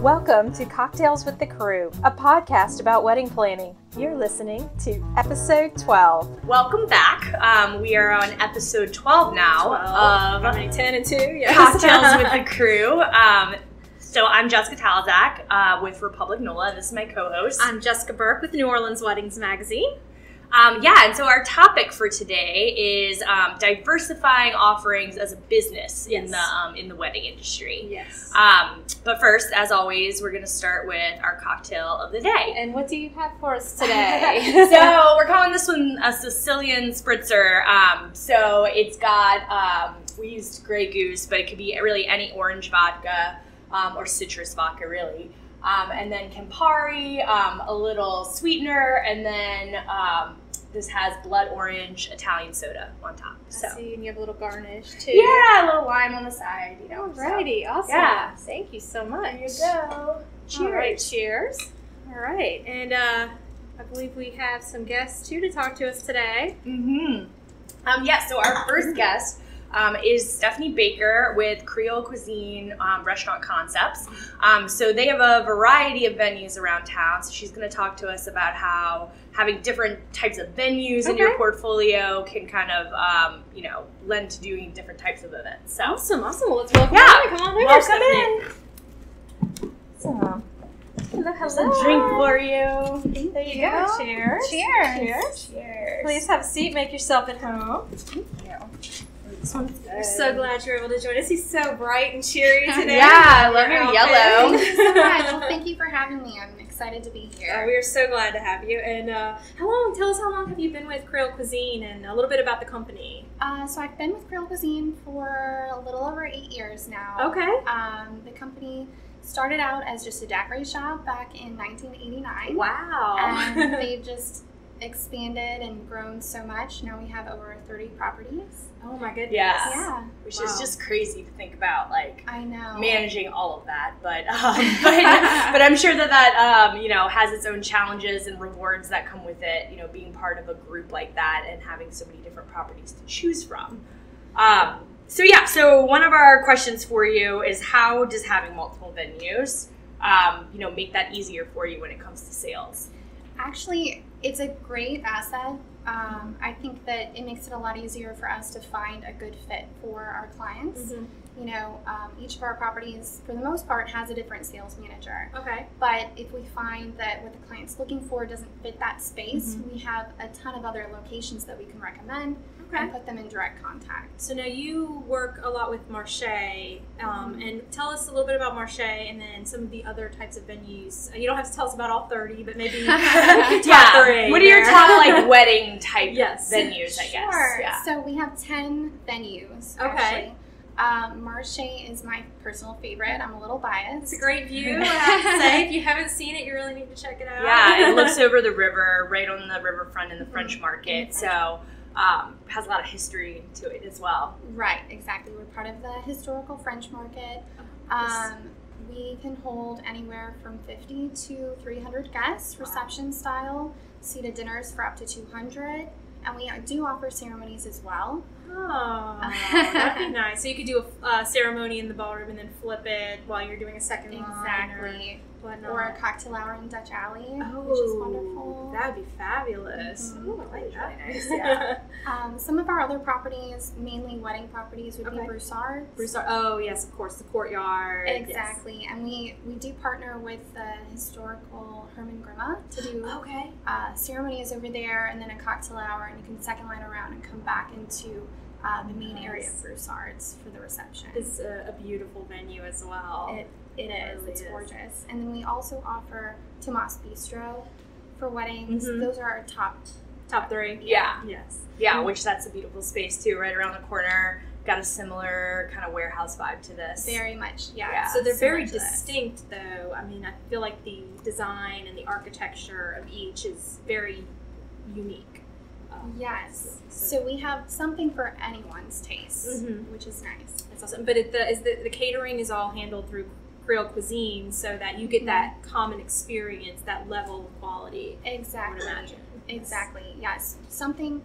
Welcome to Cocktails with the Crew, a podcast about wedding planning. You're listening to episode 12. Welcome back. We are on episode 12 now of How many? 10 and 2? Yes. Cocktails with the Crew. So I'm Jessica Talazac with Republic NOLA, and this is my co-host. I'm Jessica Burke with New Orleans Weddings Magazine. And so our topic for today is diversifying offerings as a business in the wedding industry. Yes. But first, as always, we're going to start with our cocktail of the day. And what do you have for us today? So we're calling this one a Sicilian Spritzer. So it's got, we used Grey Goose, but it could be really any orange vodka or citrus vodka, really. And then Campari, a little sweetener, and then this has blood orange Italian soda on top. So. I see, and you have a little garnish too. Yeah, a little lime on the side, you know. Alrighty, so. awesome. Yeah. Thank you so much. There you go. Cheers. All right, cheers. All right, and I believe we have some guests too to talk to us today. So our first guest is Stephanie Baker with Creole Cuisine Restaurant Concepts. So they have a variety of venues around town. So she's going to talk to us about how having different types of venues in your portfolio can kind of, lend to doing different types of events. So Awesome. Well, let's welcome in. Come on over, welcome Stephanie. in. So, There's a drink for you. There you go. Cheers. Cheers. Please have a seat. Make yourself at home. Thank you. This one's good. We're so glad you're able to join us. He's so bright and cheery today. Yeah, I love your yellow. Thank you so much. Well, thank you for having me. I'm excited to be here. We are so glad to have you. And tell us how long have you been with Creole Cuisine and a little bit about the company? So I've been with Creole Cuisine for a little over 8 years now. Okay. The company started out as just a daiquiri shop back in 1989. Wow. And they've just expanded and grown so much. Now we have over 30 properties. Oh my goodness. Yeah. Which is just crazy to think about, like, I know. managing all of that. But but I'm sure that has its own challenges and rewards that come with it, being part of a group like that and having so many different properties to choose from. So one of our questions for you is, how does having multiple venues, make that easier for you when it comes to sales? Actually, it's a great asset. I think that it makes it a lot easier for us to find a good fit for our clients. Each of our properties, for the most part, has a different sales manager. Okay. But if we find that what the client's looking for doesn't fit that space, we have a ton of other locations that we can recommend and put them in direct contact. So now you work a lot with Marche, and tell us a little bit about Marche and then some of the other types of venues. You don't have to tell us about all 30, but maybe top 3. What are your top wedding type venues, I guess? Sure. Yeah. So we have 10 venues, Okay. actually. Marche is my personal favorite. I'm a little biased. It's a great view, I have to say. If you haven't seen it, you really need to check it out. Yeah, it looks over the river, right on the riverfront in the French Market. So has a lot of history to it as well. Right, exactly. We're part of the historical French Market. We can hold anywhere from 50 to 300 guests, reception style, seated dinners for up to 200. And we do offer ceremonies as well. Oh, that'd be nice. So you could do a ceremony in the ballroom and then flip it while you're doing a second line. Exactly. Or a cocktail hour in Dutch Alley, which is wonderful. That'd be fabulous. Ooh, I like that. Really nice, yeah. Some of our other properties, mainly wedding properties, would be Broussards. Broussard. Oh, yes, of course, the courtyard. Exactly. Yes. And we do partner with the historical Herman Grimme to do ceremonies over there, and then a cocktail hour, and you can second line around and come back into the main area of Broussards for the reception. It's a beautiful venue as well. It is. Really it's gorgeous. And then we also offer Tomas Bistro for weddings. Those are our top 3. Yeah. Yes. Yeah, which that's a beautiful space too, right around the corner. Got a similar kind of warehouse vibe to this. Very much, yeah. So they're very distinct, though. I mean, I feel like the design and the architecture of each is very unique. Yes. So we have something for anyone's taste, which is nice. That's awesome. But the catering is all handled through Creole Cuisine, so that you get that common experience, that level of quality. Exactly. I would imagine. Exactly. Yes. Something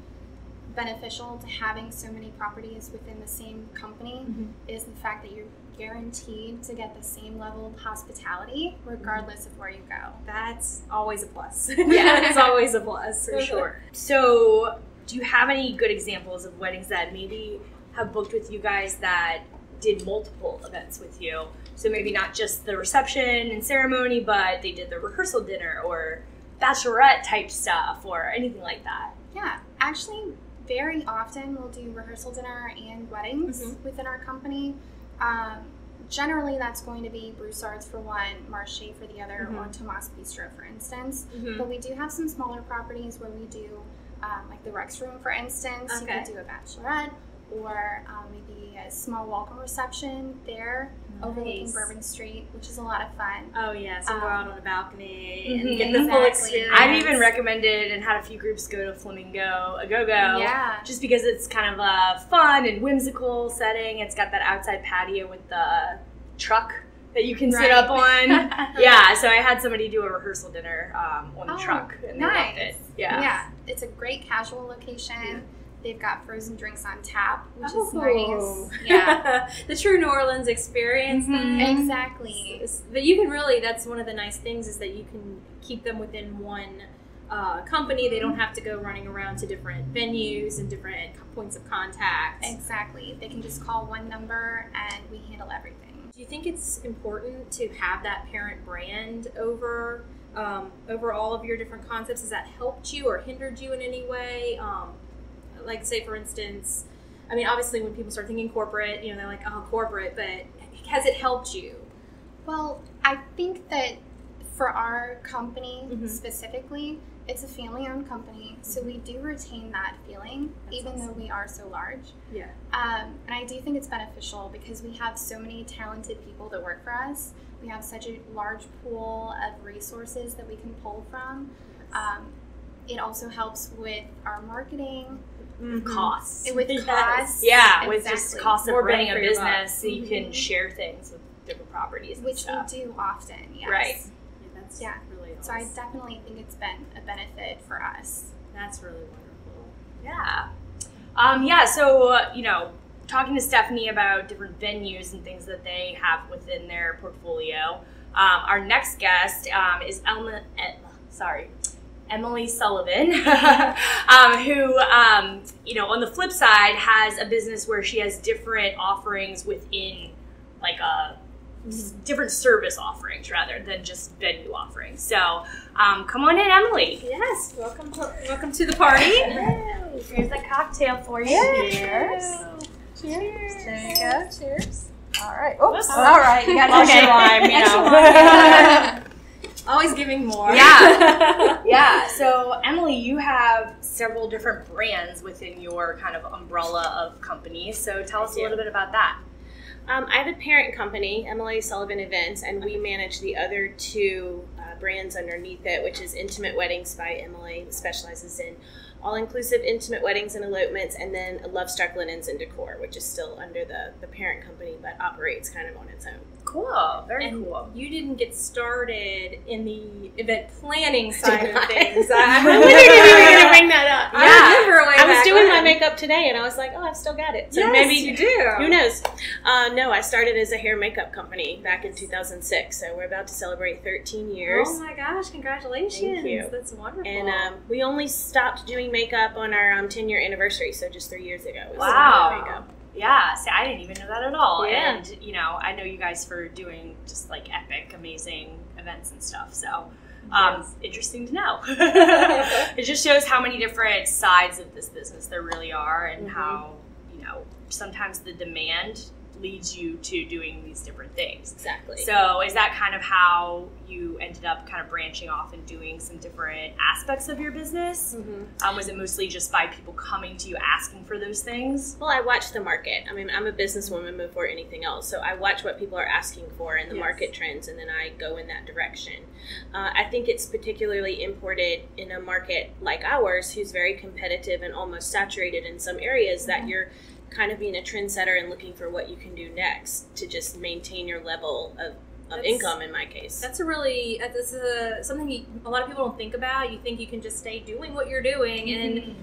beneficial to having so many properties within the same company is the fact that you're guaranteed to get the same level of hospitality regardless of where you go. That's always a plus. Yeah, it's always a plus. For sure. So do you have any good examples of weddings that maybe have booked with you guys that did multiple events with you? So maybe not just the reception and ceremony, but they did the rehearsal dinner or bachelorette type stuff or anything like that. Yeah, actually very often we'll do rehearsal dinner and weddings within our company. Generally that's going to be Broussard's for one, Marché for the other, or Tomas Bistro for instance. But we do have some smaller properties where we do like the Rex Room for instance. You could do a bachelorette or maybe a small welcome reception there overlooking Bourbon Street, which is a lot of fun. Oh yeah, so we're out on a balcony and get the full experience. I've even recommended and had a few groups go to Flamingo a Go-Go, just because it's kind of a fun and whimsical setting. It's got that outside patio with the truck that you can sit up on. Yeah, so I had somebody do a rehearsal dinner on the truck, and they loved it. Yeah, it's a great casual location. They've got frozen drinks on tap, which is nice. Yeah. The true New Orleans experience. Exactly. But you can really, that's one of the nice things is that you can keep them within one company. They don't have to go running around to different venues and different points of contact. Exactly. They can just call one number and we handle everything. Do you think it's important to have that parent brand over all of your different concepts? Has that helped you or hindered you in any way? Like, say, for instance, I mean, obviously when people start thinking corporate, you know, they're like, oh, corporate, but has it helped you? Well, I think that for our company specifically, it's a family-owned company, so we do retain that feeling, even though we are so large. Yeah. And I do think it's beneficial because we have so many talented people that work for us. We have such a large pool of resources that we can pull from. It also helps with our marketing. Costs. With costs. Yeah, with just costs of running a business, so you can share things with different properties and which stuff. we do often, yes. Right. That's really awesome. So I definitely think it's been a benefit for us. That's really wonderful. Yeah. So, you know, talking to Stephanie about different venues and things that they have within their portfolio, our next guest is Emily Sullivan, who, you know, on the flip side, has a business where she has different offerings within, like, different service offerings rather than just venue offerings. So, come on in, Emily. Yes, welcome to the party. Here's a cocktail for you. Cheers. Cheers. There you go. Cheers. All right. Oops. All right. You got extra lime, you know. Always giving more. Yeah. Yeah. So, Emily, you have several different brands within your kind of umbrella of companies. So, tell us a little bit about that. I have a parent company, Emily Sullivan Events, and we manage the other two brands underneath it, which is Intimate Weddings by Emily, which specializes in all-inclusive intimate weddings and elopements, and then Lovestruck Linens and Decor, which is still under the parent company, but operates kind of on its own. Cool. Very cool. You didn't get started in the event planning side of things. I wondered if you were going to bring that up. Yeah. I remember I was doing my makeup today, and I was like, oh, I've still got it. So yes, maybe you do. Who knows? No, I started as a hair and makeup company back in 2006, so we're about to celebrate 13 years. Oh my gosh, congratulations. Thank you. That's wonderful. And we only stopped doing makeup on our 10-year anniversary, so just 3 years ago. Wow. Makeup. Yeah, see, I didn't even know that at all. Yeah. And, you know, I know you guys for doing just like epic, amazing events and stuff. So, interesting to know. It just shows how many different sides of this business there really are and how, you know, sometimes the demand leads you to doing these different things. Exactly. So is that kind of how you ended up kind of branching off and doing some different aspects of your business? Was it mostly just by people coming to you asking for those things? Well, I watch the market. I mean, I'm a businesswoman before anything else, so I watch what people are asking for and the market trends, and then I go in that direction. I think it's particularly important in a market like ours, who's very competitive and almost saturated in some areas, that you're kind of being a trendsetter and looking for what you can do next to just maintain your level of income, in my case. That's something a lot of people don't think about. You think you can just stay doing what you're doing, and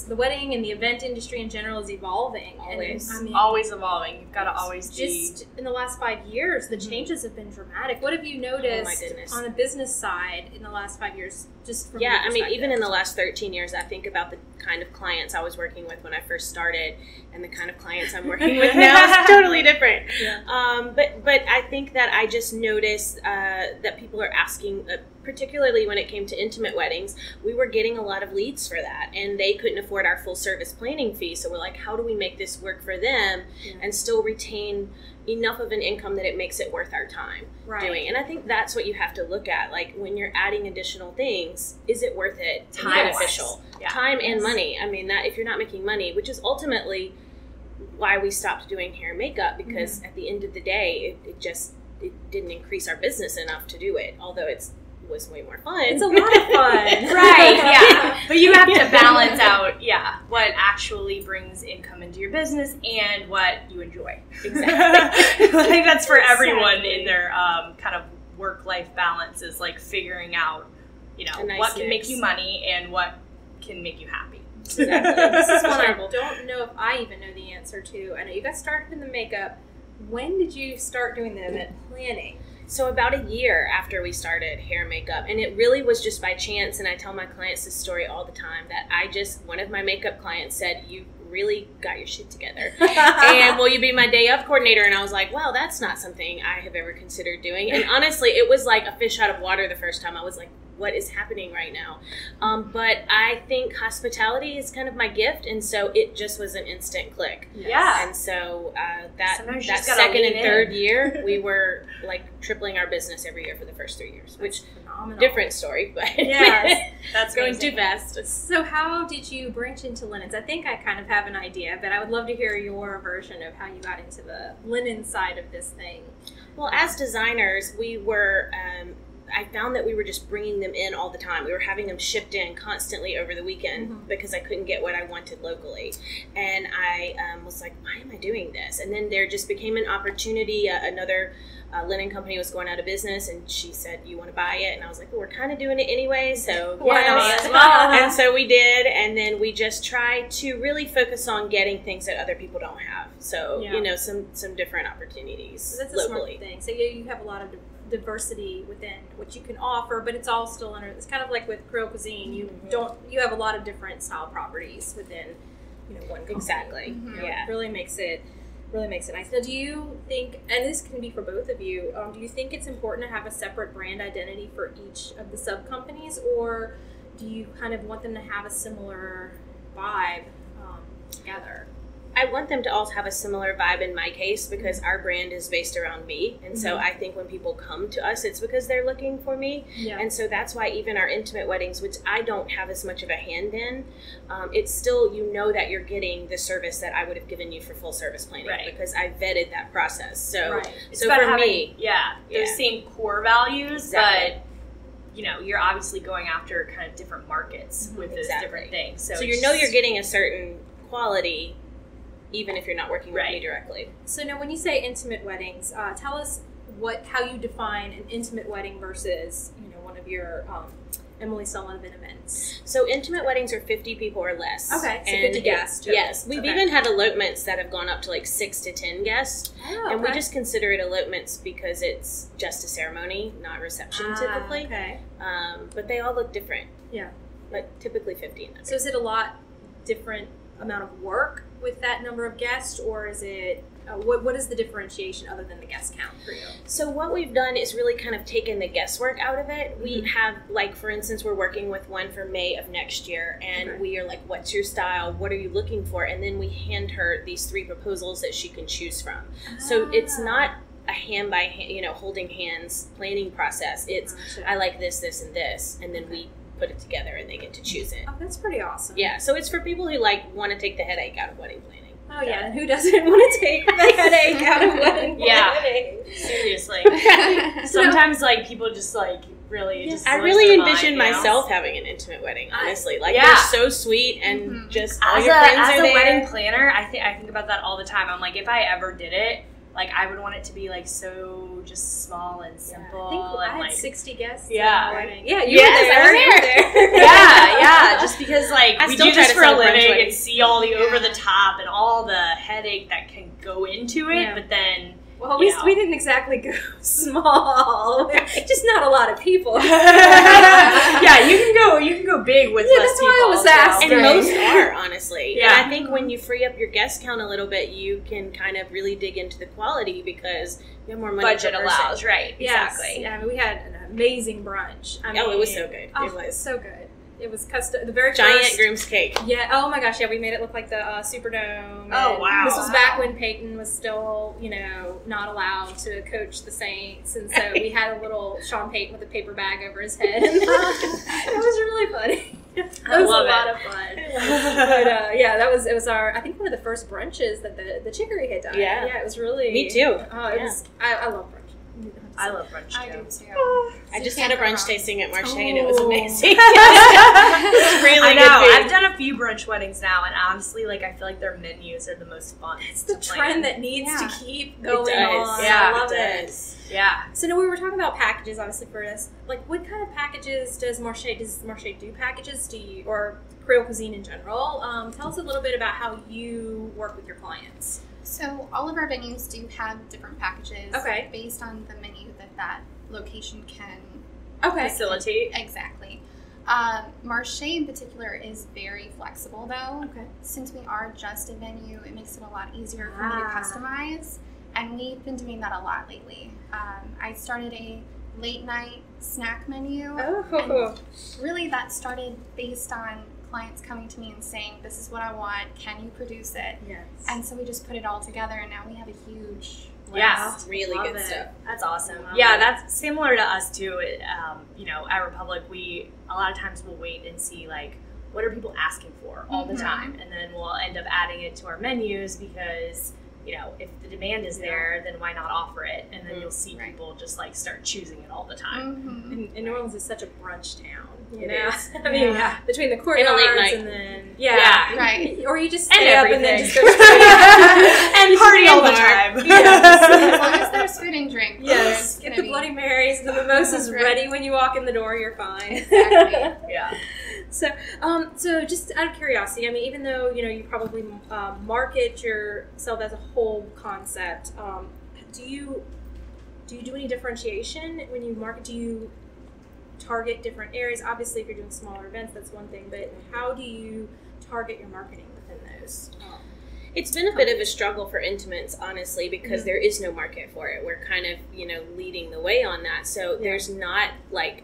the wedding and the event industry in general is evolving. Always. And, I mean, always evolving. You've got to always just in the last 5 years, the changes have been dramatic. What have you noticed on the business side in the last 5 years? Just from I mean, even in the last 13 years, I think about the kind of clients I was working with when I first started, and the kind of clients I'm working with now is totally different. Yeah. But I think that I just noticed that people are asking, particularly when it came to intimate weddings, we were getting a lot of leads for that, and they couldn't afford our full service planning fee. So we're like, how do we make this work for them and still retain enough of an income that it makes it worth our time doing? And I think that's what you have to look at. Like, when you're adding additional things, is it worth it? Beneficial. Time and money. I mean, that if you're not making money, which is ultimately why we stopped doing hair and makeup, because at the end of the day, it didn't increase our business enough to do it, although it was way more fun. It's a lot of fun. Right, yeah. But you have to balance out, what actually brings income into your business and what you enjoy. Exactly. I think that's for everyone in their kind of work-life balance, is like figuring out, what can make you money and what can make you happy. Exactly. This is one I don't know if I even know the answer to. I know you got started in the makeup. When did you start doing the event planning? So about a year after we started hair and makeup, and it really was just by chance, and I tell my clients this story all the time, that one of my makeup clients said, you really got your shit together, and will you be my day of coordinator? And I was like, well, that's not something I have ever considered doing. And honestly, it was like a fish out of water the first time. I was like, what is happening right now? But I think hospitality is kind of my gift, and so it just was an instant click. Yeah. And so that second and third year, we were like tripling our business every year for the first 3 years, which phenomenal. Different story, but that's going too fast. So how did you branch into linens? I think I kind of have an idea, but I would love to hear your version of how you got into the linen side of this thing. Well, as designers, we were I found that we were just bringing them in all the time. We were having them shipped in constantly over the weekend because I couldn't get what I wanted locally. And I was like, why am I doing this? And then there just became an opportunity. Another linen company was going out of business, and she said, you want to buy it? And I was like, well, we're kind of doing it anyway, so yes. And so we did, and then we just tried to really focus on getting things that other people don't have. So, some different opportunities so that's locally. A smart thing. So you have a lot of diversity within what you can offer, but it's all still under, it's kind of like with Creole Cuisine, you have a lot of different style properties within one company. Exactly. It really makes it nice. Now, do you think, and this can be for both of you, do you think it's important to have a separate brand identity for each of the sub companies, or do you kind of want them to have a similar vibe together? I want them to all have a similar vibe in my case, because our brand is based around me. And so I think when people come to us, it's because they're looking for me. Yeah. And so that's why even our intimate weddings, which I don't have as much of a hand in, it's still, that you're getting the service that I would have given you for full service planning, because I vetted that process. So, so for having, me, those same core values, but you're obviously going after kind of different markets with those different things. So you're getting a certain quality, even if you're not working with me directly. So now when you say intimate weddings, tell us how you define an intimate wedding versus one of your Emily Sullivan events. So intimate weddings are 50 people or less. Okay, so 50 guests. Yes, we've even had elopements that have gone up to like 6 to 10 guests. Oh, and we just consider it elopements because it's just a ceremony, not reception typically. Okay. But they all look different. Yeah. But typically 50 and under. So is it a lot different amount of work with that number of guests, or is it what is the differentiation other than the guest count for you? So what we've done is really kind of taken the guesswork out of it. We have, like, for instance, we're working with one for May of next year, and we are like, what's your style? What are you looking for? And then we hand her these 3 proposals that she can choose from. So it's not a hand by hand, holding hands planning process. It's I like this, this, and this, and then we put it together and they get to choose it. Oh, that's pretty awesome. Yeah, so it's for people who want to take the headache out of wedding planning. Oh yeah, and who doesn't want to take the headache out of wedding planning? Seriously. Sometimes people just really just I really envision myself having an intimate wedding, honestly. They're so sweet and just all your friends are there. As a wedding planner, I think about that all the time. I'm like, if I ever did it, I would want it to be so just small and simple. I think I and had 60 guests. Yeah. At the wedding. Yeah, you Yes, were I was there. You were there. yeah. Just because we still do try this to for a sell brunch living and weddings. see all the over the top and all the headache that can go into it, Yeah. but then. Well, we didn't exactly go small. Just not a lot of people. Yeah, you can go big with less that's people. why I was asking. And most are, honestly. Yeah. And I think when you free up your guest count a little bit, you can kind of really dig into the quality because you have more money budget per person. allows, right? Yes. Exactly. Yeah, I mean, we had an amazing brunch. I mean, It was so good. Oh, It was so good. It was custom. The very giant first, groom's cake. Yeah. Oh my gosh. Yeah, we made it look like the Superdome. Oh, and wow. This was back when Peyton was still, not allowed to coach the Saints, and so we had a little Sean Payton with a paper bag over his head. And it was really funny. It was a lot of fun. But yeah, it was our, I think, one of the first brunches that the Chicory had done. Yeah. Yeah, it was really. Me too. Oh, it was. I love brunch. I love brunch I too. do too. I just had a can't go brunch wrong. tasting at Marche and it was Oh. amazing. It was really I good know. food. I've done a few brunch weddings now, and honestly, I feel like their menus are the most fun. It's the to plan. trend that needs Yeah. to keep It going does. on. Yeah, I love it it. does. Yeah. So now we were talking about packages, obviously, for this. Like, what kind of packages does Marche do packages? Or Creole Cuisine in general? Tell us a little bit about how you work with your clients. So all of our venues do have different packages Okay. based on the menu that location can Facilitate. exactly. Marche in particular is very flexible though. Okay. Since we are just a venue, it makes it a lot easier for me to Ah. customize, and we've been doing that a lot lately. I started a late night snack menu. Oh. Really, that started based on clients coming to me and saying, "This is what I want. Can you produce it?" Yes. And so we just put it all together, and now we have a huge Yeah. list. Really Love good it. stuff. That's awesome. Love Yeah, it. that's similar to us too. At Republic, we a lot of times we'll wait and see what are people asking for all the Mhm. time, and then we'll end up adding it to our menus because if the demand is there, then why not offer it? And then you'll see Right. people just start choosing it all the time. Mm-hmm. And New Orleans is such a brunch town. It know? is. I mean, Yeah. between the courtyards late night. and then Yeah. Right. or you just And stay up and then everything. just go straight. And party all the bar. time. As long as there's food and drink. Yes, it's get gonna the be- Bloody Marys and the mimosas Right. ready when you walk in the door. You're fine. Exactly. Yeah. So just out of curiosity, I mean, even though you probably market yourself as a whole concept, do you do any differentiation when you market? Do you target different areas? Obviously, if you're doing smaller events, that's one thing. But how do you target your marketing within those? It's been a bit of a struggle for intimates, honestly, because there is no market for it. We're kind of, leading the way on that. So there's not,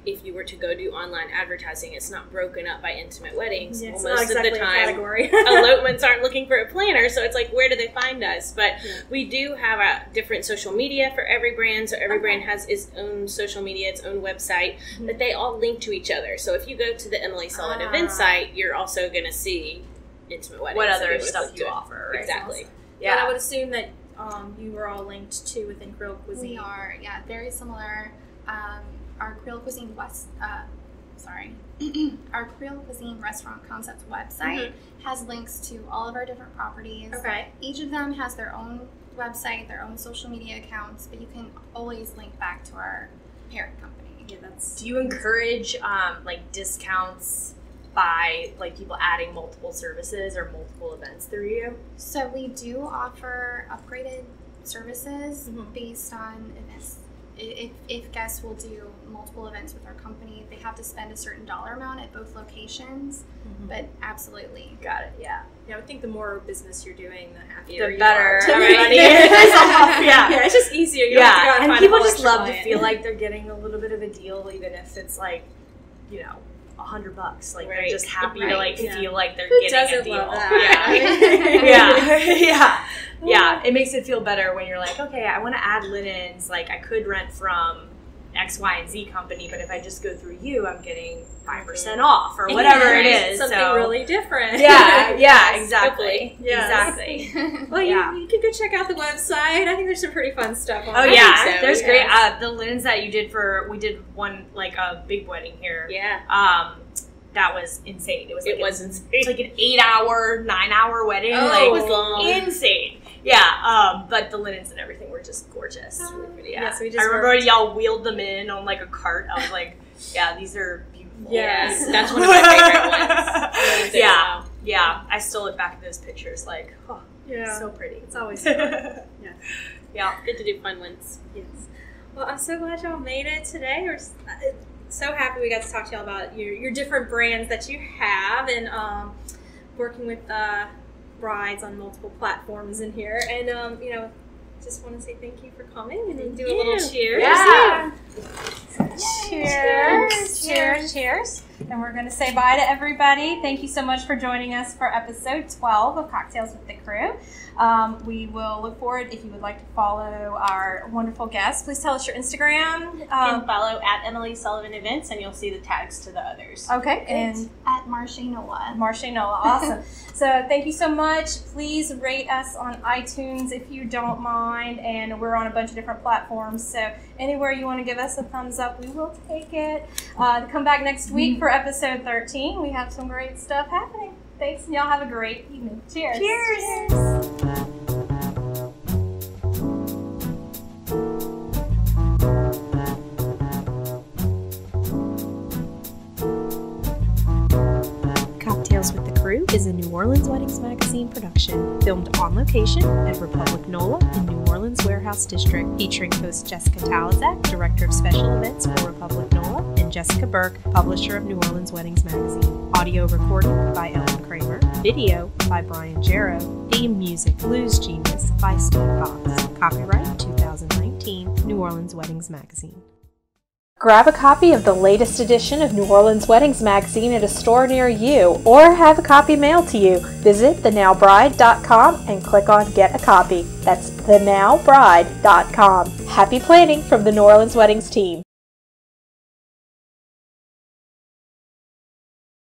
if you were to go do online advertising, it's not broken up by intimate weddings. Yeah, it's Well, not most exactly of the a time, category. elopements aren't looking for a planner. So it's where do they find us? But Yeah. we do have a different social media for every brand. So every brand has its own social media, its own website, but they all link to each other. So if you go to the Emily Sullivan event site, you're also going to see intimate weddings. What that other we would stuff look you to. offer, right? Exactly. Yeah, and I would assume that you were all linked to within Creole Cuisine. We are, yeah, very similar. Our Creole Cuisine our Creole Cuisine Restaurant Concepts website has links to all of our different properties. Okay. Each of them has their own website, their own social media accounts, but you can always link back to our parent company. Yeah, that's. Do you encourage discounts by people adding multiple services or multiple events through you? So we do offer upgraded services Mhm. based on events. If guests will do multiple events with our company, they have to spend a certain dollar amount at both locations. But absolutely. Got it. Yeah. Yeah, I would think the more business you're doing, the happier The you better are to everybody make- is off. Yeah. Yeah, it's just easier. You don't have to go Yeah, and and find people a whole just extra love to client. feel like they're getting a little bit of a deal, even if it's $100. They're Right. just happy to Right. Yeah. feel like they're Who getting doesn't a deal. love that? Yeah. Yeah. It makes it feel better when you're like, okay, I want to add linens. I could rent from X, Y, and Z company, but if I just go through you, I'm getting 5% off or whatever it is. Something so. really different. Yeah, Yes, exactly. Yes. Exactly. Well, Yeah. you could go check out the website. I think there's some pretty fun stuff on Oh there. yeah, think so, there's yes. great. The linens that you did we did one a big wedding here. Yeah. That was insane. It was It was insane. it's like an 8-hour, 9-hour wedding. Oh, it was long. Insane. But the linens and everything were just gorgeous. Oh, Really pretty, yeah, so we just I remember when y'all wheeled them in on like a cart. I was like, yeah, these are beautiful. Yes, that's one of my favorite ones. Yeah. I still look back at those pictures like, oh, so pretty. It's always fun. Yeah. Good to do fun ones. Yes. Well, I'm so glad y'all made it today. We're so happy we got to talk to y'all about your different brands that you have and working with brides on multiple platforms in here. And, just want to say thank you for coming and then do a little cheers. Yeah. Cheers. And we're going to say bye to everybody. Thank you so much for joining us for episode 12 of Cocktails with the Crew. We will look forward if you would like to follow our wonderful guests. Please tell us your Instagram. You can follow at Emily Sullivan Events and you'll see the tags to the others. Okay. And at Marche NOLA. Awesome. So thank you so much. Please rate us on iTunes if you don't mind. And we're on a bunch of different platforms. So anywhere you want to give us a thumbs up, we will take it. Come back next week for episode 13. We have some great stuff happening. Thanks, and y'all have a great evening. Cheers. Cocktails with the Crew is a New Orleans Weddings Magazine production, filmed on location at Republic NOLA in New Orleans Warehouse District, featuring host Jessica Talazac, Director of Special Events for Republic NOLA, and Jessica Burke, publisher of New Orleans Weddings Magazine. Audio recording by Ellen Krewe. Video by Brian Jarrow. Theme music, Blues Genius by Steve Fox. Copyright 2019, New Orleans Weddings Magazine. Grab a copy of the latest edition of New Orleans Weddings Magazine at a store near you, or have a copy mailed to you. Visit thenowbride.com and click on Get a Copy. That's thenowbride.com. Happy planning from the New Orleans Weddings team.